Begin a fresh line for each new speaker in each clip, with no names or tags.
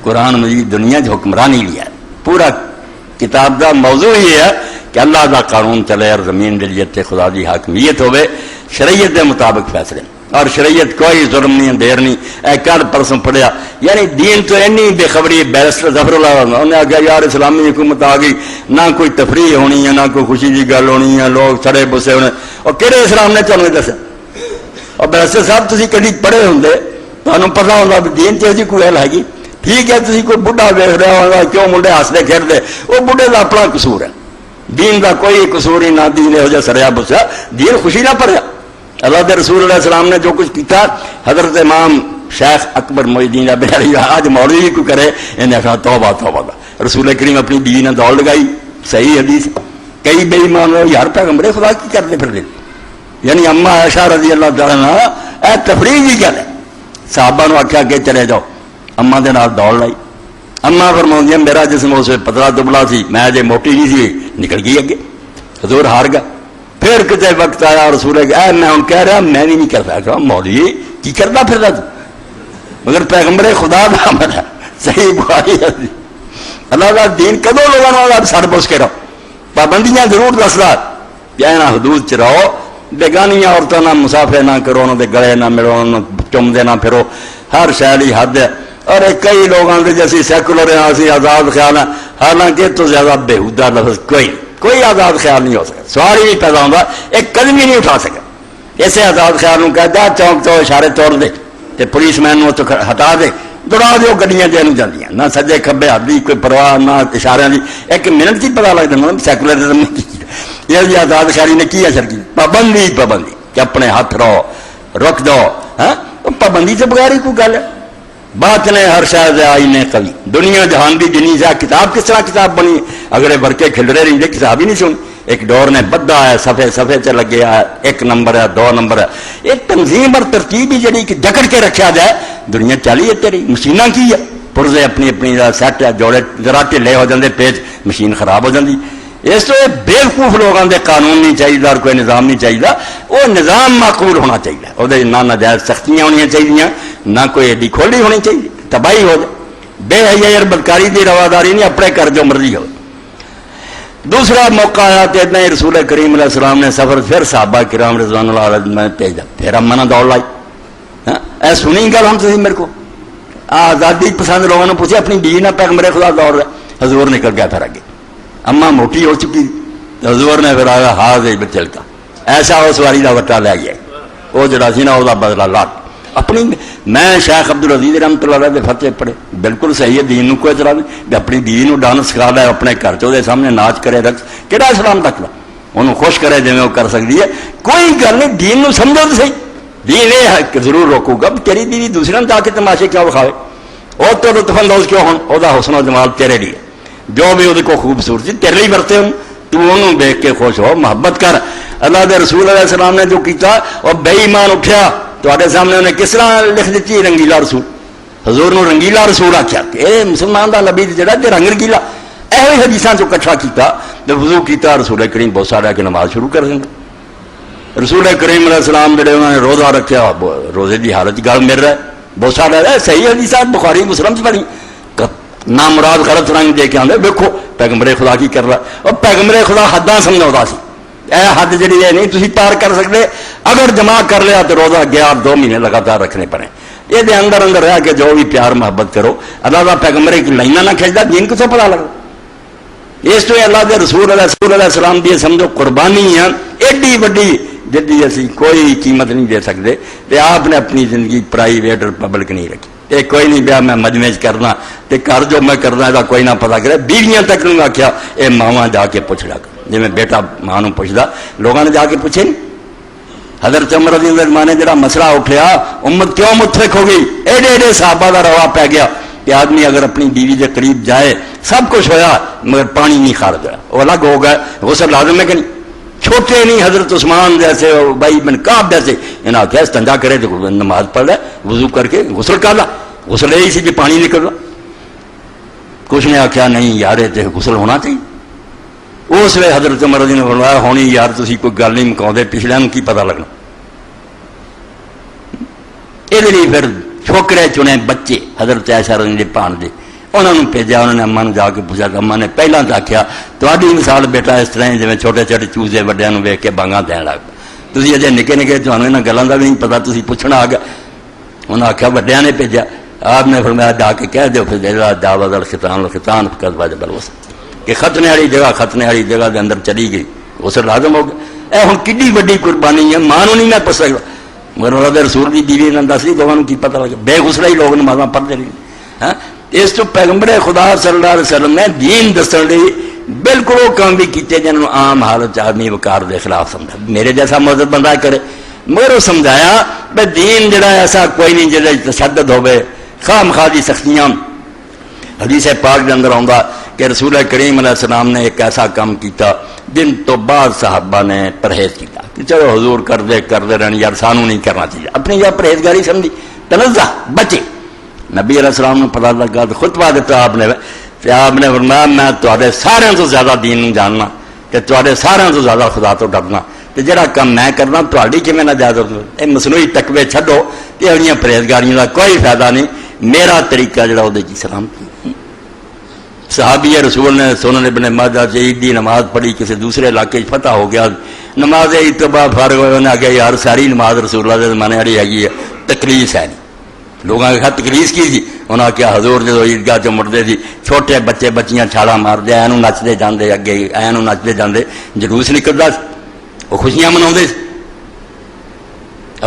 قرآن مجید دنیا جو حکمرانی لیا ہے. پورا کتاب دا موضوع یہ ہے کہ اللہ دا قانون چلے اور زمین دلیت خدا دی حاکمیت ہوئے، شریعت دے مطابق فیصلے، اور شریعت کوئی ظلم نہیں، دیر نہیں. اے کل پرسوں پڑھیا، یعنی دین تو اینی بے خبری. بیرسٹر ظفر اللہ انہوں نے آگیا یار اسلامی حکومت آ گئی، نہ کوئی تفریح ہونی ہے، نہ کوئی خوشی کی گل ہونی ہے، لوگ سڑے بسے ہونے. اور کہڑے اسلام نے تمہیں دسا؟ اور بیرسٹر صاحب تھی کدی پڑھے ہوں تمہیں پتا ہوتا بھی دین چی کوئی گل ہے گی. ٹھیک ہے تھی کوئی بڑھا ویخ رہا ہوگا کیوں منڈے ہستے کھیلتے، وہ بڑھے کا اپنا قصور ہے، دین کا کوئی قصور ہی نہ. دین یہو جہ سریا بسیا، دین خوشی نہ پڑیا. اللہ کے رسول علیہ السلام نے جو کچھ کیا، حضرت امام شیخ اکبر محی الدین بہاری آج مولوی بھی کوئی کرے انہیں آخر توبہ توبہ دا. رسول کریم اپنی بیوی نے دوڑ لگائی، صحیح حدیث. کئی بے ایمان یار پیغمبر خدا کی کرتے پھر دیں، یعنی اما عائشہ رضی اللہ تعالیٰ عنہ اے تفریح کی گل ہے. صحابہ نے آخیا کہ چلے جاؤ، اما دے نال دوڑ لائی. اما فرماؤں میرا جسم اس پتلا دبلا سی، میں جے موٹی نہیں سی، نکل گئی اگے. حضور ہار گیا. پھر کتے وقت آیا رسول اے میں ہوں کہہ رہا میں بھی نہیں کر سکتا. مولوی کی کرتا پھر مگر پیغمبر خدا کا عمل ہے. صحیح گواہی ہے. اللہ کا دین کدو لوگوں سر پوس کے رہو، پابندیاں ضرور دسدا کہنا حدود چ رہو. بیگانی عورتوں نہ مسافر نہ کرو، انہوں دے گلے نہ ملو، چمدے نہ پھرو، ہر شہری حد ہے. اور کئی لوگوں کے جیسی سیکولر ہیں اسی آزاد خیال ہیں، حالانکہ تو زیادہ بےحودہ لفظ کوئی آزاد خیال نہیں ہو سکتا. سوال ہی نہیں پیدا ہوتا، ایک قدم ہی نہیں اٹھا سکا. اسے آزاد خیال کو کہتا چوک تو اشارے توڑ دے تے پولیس مین تو ہٹا دے، دوڑا دو گڈیاں جن جاندیاں، نہ سجے کھبے ہاتھ دی کوئی پرواہ، نہ اشارے کی. ایک منٹ سے پتا لگ جاتا سیکولرزم نے یہ جی آزاد خیالی نے کی اثر کی. پابندی کہ اپنے ہاتھ رہو، رک دو. ہاں پابندی سے بغیر ہی کوئی گل ہے. بات نے ہر شاید آئی نے کبھی دنیا جہان کی جنی سے کتاب کس طرح کتاب بنی، اگلے ورکے کھلرے رہتے کتاب ہی نہیں سنی. ایک دور نے بدھا ہے، صفحے صفحے سے لگے ہے، 1 نمبر ہے 2 نمبر ہے. ایک تنظیم اور ترتیب ہی جڑی جکڑ کے رکھا جائے. دنیا چلی ہے تیری مشینہ کی ہے، پرزے اپنی اپنی سیٹ ہے، جوڑے ذرا ٹھلے ہو جاتے پیج، مشین خراب ہو جاتی. اس تو بےوقوف لوگوں کے قانون نہیں چاہیے اور کوئی نظام نہیں چاہیے. وہ نظام معقول ہونا چاہیے، وہ نہ ناجائز سختیاں ہونی چاہیے، نہ کوئی ایڈی کھولی ہونی چاہیے. تباہی ہو جائے، بے حیائی اور بدکاری کی رواداری نہیں، اپنے کر جو مرضی ہو. دوسرا موقع آیا کہ رسول کریم علیہ السلام نے سفر پھر صحابہ کرام رضوان اللہ علیہ میں بھیجا. پھر اما نے دوڑ لائی. اے سنی گل ہم تھی میرے کو آزادی پسند لوگوں نے پوچھا اپنی بیوی نہ پیغمبر خدا دوڑ رہا. حضور نکل گیا پھر آگے. اما موٹی ہو چکی، حضور نے پھر آیا ہاتھ بچل کا ایسا اس واری کا وٹا لے گیا. وہ جڑا سی نا وہ بدلا لاٹ اپنی. میں شیخ عبد العزیز رحمۃ اللہ علیہ فتح پڑھے بالکل صحیح ہے. دین کو چلا بھی اپنی بیوی کو ڈانس سکھا لے، اپنے گھر چ سامنے ناچ کرے، رقص کہڑا اسلام تک لا انہوں خوش کرے جی وہ کر سکتی ہے. کوئی گل نہیں، دین نو سمجھو تو صحیح. دین یہ ہے کہ ضرور روکو گا. تیری بیوی دوسرے نے جا کے تماشے کیوں بکھاوے؟ وہ تو لطف اندوز کیوں ہوں؟ وہ حسن و جمال تیرے لیے، جو بھی وہ خوبصورتی تیرے لیے برتے ہوں، تو انہوں دیکھ کے خوش ہو، محبت کر. اللہ کے رسول علیہ السلام نے جو کیتا اور بے ایمان اٹھیا تے سامنے انہیں کس طرح لکھ دیتی رنگیلا رسول. حضور نے رنگیلا رسول آخیا کہ اے مسلمان کا نبی جڑا تے رنگ رنگیلا. یہ حدیثاں چو کٹھا کیتا تو وضو کیتا. رسول کریم بہت سارا کہ نماز شروع کر دیں. رسول کریم علیہ السلام جڑے انہوں نے روزہ رکھا، روزے کی حالت گل مل رہا ہے. بہت سارا صحیح حدیثات بخاری مسلم سے پڑھی نہ مراد غلط رنگ دے کے آدھے دیکھو پیغمبر خدا کی کر رہا. اور پیغمبر خدا حداں سمجھا سی، اے حد جڑی ہے نہیں تھی پار کر سکتے. اگر جمع کر لیا تو روزہ گیا 2 مہینے لگاتار رکھنے پڑے. یہ اندر اندر رہ کے جو بھی پیار محبت کرو. اللہ کا پیغمبر کی لائنہ نہ کھینچتا دین کتوں پتا لگا. اس تو اللہ کے رسول علیہ السلام کی سمجھو قربانی ہے ایڈی وڈی جدی اسی کوئی قیمت نہیں دے سکتے. آپ نے اپنی زندگی پرائیویٹ اور پبلک نہیں رکھی. یہ کوئی نہیں بیا میں مجمع کرنا تے کر جو میں کرنا یہ کوئی نہ پتا کرے. بیویاں تک نے آخیا یہ ماواں جا کے پوچھ لگ، جی میں بیٹا ماں نو پوچھتا لوگوں نے جا کے پوچھے نہیں. حضرت عمر رضی اللہ عنہ نے جڑا مسئلہ اٹھیا امت کیوں متفق ہو گئی، ایڈے ایڈے صحابہ کا روا پی گیا کہ آدمی اگر اپنی بیوی کے قریب جائے سب کچھ ہویا مگر پانی نہیں خارج ہوا، وہ الگ ہو گئے. غسل لازم ہے کہ نہیں؟ چھوٹے نہیں حضرت عثمان جیسے بھائی بن کعب جیسے انہیں آخیا استنجا کرے تو نماز پڑھ رہا وضو کر کے غسل کر لا. غسل یہی سی کہ پانی نکل رہا. کچھ نے آخیا نہیں یار یہ غسل ہونا چاہیے. اس لیے حضرت عمر رضی اللہ عنہ نے فرمایا ہونی یار تھی کوئی گل نہیں مکاؤ، پچھلے کی پتا لگنا. یہ پھر چھوکرے چنے بچے حضرت عائشہ رضی اللہ عنہ دے انہوں نے بھیجا، انہوں نے اما نے جا کے پوچھا تو اما نے پہلے تو آخیا تاری مثال بیٹا اس طرح جی چھوٹے چھوٹے چوزے وڈیا ویک کے بانگاں دین لگ پے، تھی اجے نکے نکے تمہیں یہاں گلوں کا بھی نہیں پتا، تھی پوچھنا آ گیا۔ انہیں آخیا وڈیا نے بھیجا، آپ نے فرمایا جا کے کہہ دو پھر دعوت الختان الختان قصبہ جبل وسط کہ ختنے والی جگہ ختنے والی جگہ کے اندر چلی گئی، اس لازم ہو گیا۔ اے ہوں کڈی وڈی قربانی ہے، ماں نہیں میں پوچھ سکتا، مگر رب رسول کی بیوی نے دس لی دونوں کی پتہ لگا، بے غسلہ ہی لوگ نمازاں پڑھتے رہے۔ اس تو پیغمبر خدا صلی اللہ علیہ وسلم نے دین دسن لی بالکل وہ کام بھی کیتے جنہوں نے عام حالت آدمی وقار دے خلاف سمجھا، میرے جیسا مذہب بندہ کرے، مگر وہ سمجھایا بھائی دین جڑا ایسا کوئی نہیں جہاں تشدد ہوئے، خام خواہ دی سختیاں۔ حدیث پاک کے اندر آتا کہ رسول کریم علیہ السلام نے ایک ایسا کام کیتا جن تو بعد صحابہ نے پرہیز کیتا کہ چلو حضور کردے رہنے یار سانو نہیں کرنا چاہیے، اپنی یا پرہیزگاری سمجھی تنزہ بچے۔ نبی علیہ السلام نے پتہ لگا تو خطبہ دیتا آپ نے فرمایا میں تے سارے تو زیادہ دین جاننا کہ تے سارے تو زیادہ خدا تو ڈرنا، تو جڑا کام میں کرنا تاری کیون نہ جائز یہ مصنوعی تقوی چھڈو، یہ پرہیزگاریاں کا کوئی فائدہ نہیں، میرا طریقہ جڑا وہ سلام۔ صحابی رسول نے سنن ابن ماجہ عید دی نماز پڑھی، کسی دوسرے علاقے فتح ہو گیا، نماز عید تو بعد فارغ ہوئے، انہیں آگیا یار ساری نماز رسول اللہ کے زمانے والی ہے تکلیس ہے نہیں، لوگوں کے خط تکلیس کی تھی۔ انہوں نے کیا حضور جب عیدگاہ چ مڑتے تھی چھوٹے بچے بچیاں چھالا مارتے اینوں نچتے جاندے، اگے اینوں نچتے جاندے، جلوس نکلتا وہ خوشیاں مناؤندے،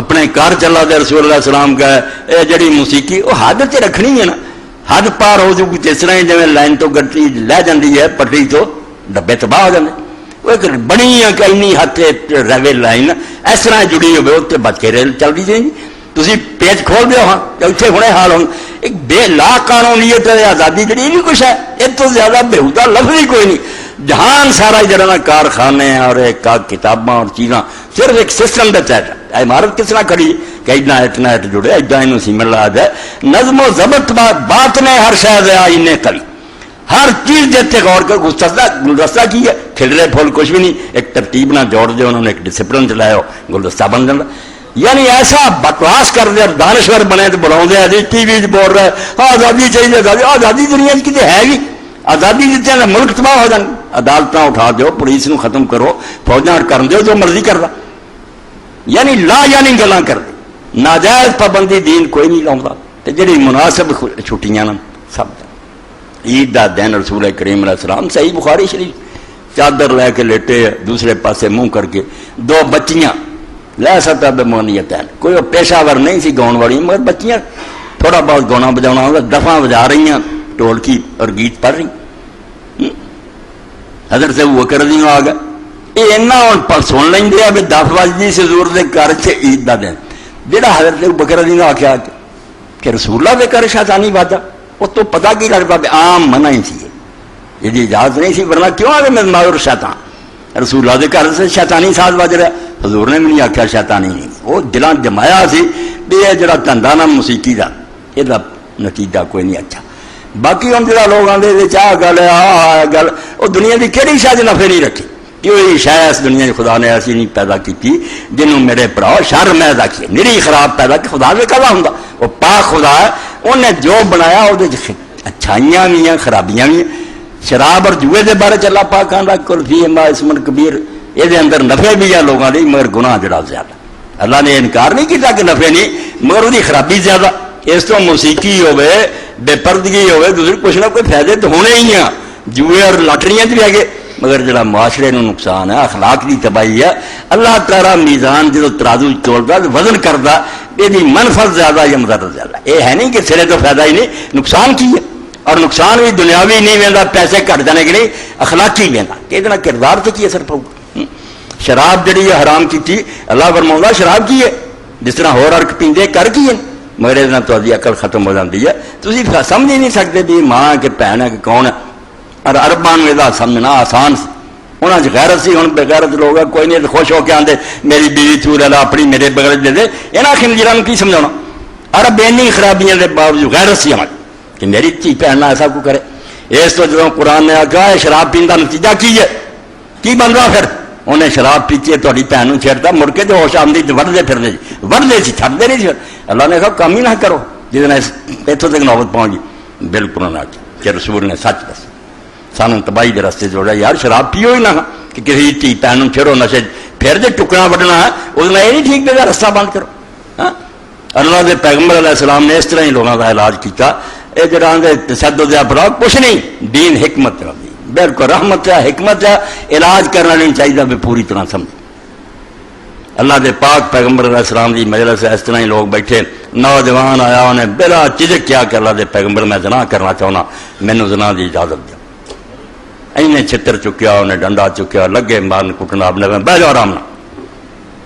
اپنے گھر چلا دے رسول اللہ السلام کا یہ جڑی موسیقی وہ حد سے رکھنی ہے نا، حد پار ہو جائے جس طرح جی لائن تو گڈی لے جاتی ہے پٹری تو ڈبے تباہ ہو جاتے، وہ ایک بنی ہے کہ اینی حد ریلوے لائن اس طرح جڑی ہوئے اتنے بچ کے ریل چلتی جائیں گی، تھی پیج کھول دو ہاں اتنے ہونے حال ہو، ایک بے لا قانونیت آزادی جڑی یہ بھی کچھ ہے، اس تو زیادہ بےہودہ لفظ ہی کوئی نہیں، جہان سارا جڑا کارخانے اور ایک کتاباں اور چیزاں صرف ایک سسٹم کے تحت ہے، عمارت کس طرح کھڑی کہ اتنا جڑے ادا یہ سیمن لا جائے، نظم و ضبط بات نے ہر شاید آئینے کری، ہر چیز جیتے غور کر گلدستہ کی ہے، کھلرے پھول کچھ بھی نہیں، ایک ترتیب نہ جوڑ دے، انہوں نے ایک ڈسپلن چلایا ہو گلدستہ بن جانا، یعنی ایسا بکواس کر دیا دانشور بنے تو بلا دے ٹی وی بول رہے آزادی چاہیے، آزادی آزادی دنیا کتنے ہے بھی، آزادی دیتے ہیں ملک تباہ ہو جان، عدالت اٹھا دو، پولیس نو ختم کرو، فوجاں کر دو جو مرضی کر رہا، یعنی لا یعنی گلاں کر دے، ناجائز پابندی دین کوئی نہیں لاؤں، جڑی مناسب چھٹیاں سب عید دا دن رسول کریم علیہ السلام صحیح بخاری شریف چادر لے کے لیٹے، دوسرے پاسے منہ کر کے، دو بچیاں لے سکتا بے مونیت ہے، کوئی پیشہ ور نہیں سی گاؤن والی، مگر بچیاں تھوڑا بہت گانا بجانا ہوگا، دفعہ بجا رہی ہیں ٹولکی اور گیت پڑھ رہی، حضرت سے وہ کر دی آ گیا یہ ایسا سن لیں گے بھی 10 بجے سے زور سے گھر سے عید کا دن جہاں حضرت بکر دی نے آخیا کہ رسول اللہ کے گھر شیطانی واجا، اس تو پتا کی لگتا بھی عام منع ہی سی، یہ اجازت نہیں سی، ورنہ کیوں آ میں ماور شیطان رسول اللہ کے گھر سے شیطانی ساز بج رہا، حضور نے بھی نہیں آخیا شیطانی نہیں، وہ دلان جمایا سی بھی یہ جڑا دھندا نا موسیقی کا یہ نتیجہ کوئی نہیں اچھا۔ باقی ہم جڑا لوگ آتے چاہ گل ہے گل، وہ دنیا کی کہڑی شاید نفے نہیں رکھی، کوئی شاید اس دنیا خدا نے ایسی نہیں پیدا کی جنہوں میرے پڑاؤ شر میں رکھیے نری خراب پیدا کہ خدا سے کہا ہوں وہ پاک خدا ہے، انہیں جو بنایا وہ اچھائیاں بھی ہیں خرابیاں بھی ہیں۔ شراب اور جوئے دے بارے چلا پاک آندا کلفی ما اسمن کبیر، یہ اندر نفع بھی ہے لوگوں کی مگر گناہ جڑا زیادہ، اللہ نے انکار نہیں کیتا کہ نفع نہیں مگر وہ خرابی زیادہ، اس تو موسیقی ہوئے بے پردگی ہوئے دوسرے کچھ نہ کوئی فائدے تو ہونے ہی ہیں، جوئے اور لاٹریاں بھی ہے گے مگر جڑا معاشرے نو نقصان ہے اخلاق کی تباہی ہے۔ اللہ تعالیٰ میزان جدو ترازو تولتا وزن کرتا یہ منفعت زیادہ یا مضرت زیادہ، یہ ہے نہیں کہ سرے تو فائدہ ہی نہیں، نقصان کی ہے، اور نقصان بھی دنیاوی نہیں وہدا پیسے گھٹ جانے کے نہیں اخلاقی وہدا کہ یہ کردار سے کی اثر پاؤ۔ شراب جڑی ہے حرام کی تھی اللہ فرماؤں شراب کی ہے جس طرح ہور ارک پیندے کر کی ہے مگر یہ تو عقل ختم ہو جاتی ہے، تھی سمجھ ہی نہیں سکتے بھی ماں کہ بہن ہے کہ کون ہے، اور اربان میں سمجھنا آسان سی، انہوں نے غیرت سی، ہوں بغیرت لوگ کوئی نہیں خوش ہو کے آتے میری بیوی چور ہے اپنی میرے بغیر دے دے، یہاں خنزیروں کی سمجھا ارب اینی خرابیاں کے باوجود غیرت سی ہماری کہ میری تھی بہن ایسا کو کرے۔ اس تو جب قرآن نے آخیا شراب پین کا نتیجہ کی ہے کی بن رہا، پھر انہیں شراب پیتی ہے تاری بہن چھیڑتا مڑ کے جو ہوش آمدی وڑتے پھرتے وڑتے سی چھڑتے نہیں سی، اللہ نے کہا کام ہی نہ کرو جس اتوں تک نوبت پہنچ گئی۔ بالکل نہ کہ رسول نے سچ دس سانوں تباہی کے رستے جوڑا یار شراب پیو ہی نہ کہ کسی دھی بھن پھرو نشے پھر جی ٹکڑا وڈنا ہے وہ یہ نہیں ٹھیک کہ رستہ بند کرو. ہاں اللہ کے پیغمبر علیہ السلام نے اس طرح ہی لوگوں کا علاج کیا. یہ جڑا تشدد یا فراغ کچھ نہیں دین حکمت ہے بالکل رحمت ہے حکمت ہے علاج کرنا نہیں چاہیے بھی پوری طرح سمجھ. اللہ کے پاک پیغمبر علیہ السلام کی مجلس اس طرح ہی لوگ بیٹھے نوجوان آیا انہیں بلا چجک کیا کہ اللہ کے پیغمبر میں زنا کرنا چاہنا مینوں زنا کی اجازت دیا. انہیں چھتر چکیا انہیں ڈنڈا چکیا لگے مارن کٹنا اپنے بہ جاؤ آرام نہ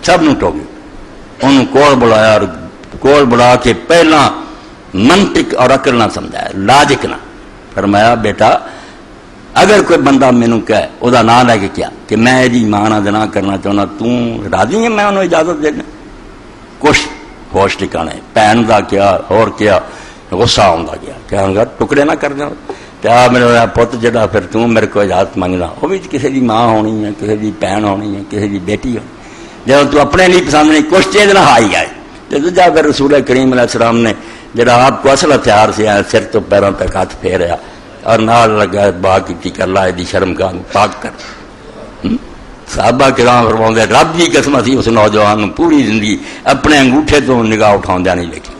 سب نو ٹوگے انہوں کول بلایا اور کول بلا کے پہلا منطق اور عقل نہ سمجھایا لاجک نہ فرمایا بیٹا اگر کوئی بندہ مینوں کہے وہ نام لے کے کیا کہ میں یہ ماں نہ زنا کرنا چاہنا راضی ہے میں انہوں اجازت دینا کچھ ہوش ٹکانے بھن کا کیا اور کیا غصہ آتا گیا کہ ٹکڑے نہ کر دیں کیا میرا پت جا پھر میرے کو اجازت منگنا وہ بھی کسی کی ماں ہونی ہے کسی کی بھن ہونی ہے کسی کی بیٹی ہونی جب تو اپنے لیے پسند نہیں کچھ چیز نہ ہائی آئے تو دوجا پھر رسول کریم علیہ السلام نے جڑا آپ کو اصل ہتھیار سے آیا سر تو پیروں تک ہاتھ پھیریا اور نال لگا با کی کر لا دی شرم گاہ پاک کر. صحابہ کرام فرماؤں رب کی قسم سی اس نوجوان پوری زندگی اپنے انگوٹھے تو نگاہ اٹھاؤں نہیں لکھی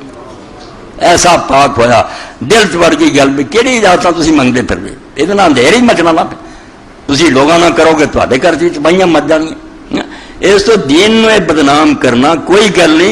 ایسا پاک ہویا دل چ وڑ گئی گل بھی کہڑی اجازت تھی منگتے پھر بھی یہ اندھیر ہی مچنا نہ پہ تھی لوگوں نہ کرو گے تے گھر چ بائیاں مچ جانیاں. اس تو دین نو بدنام کرنا کوئی گل نہیں.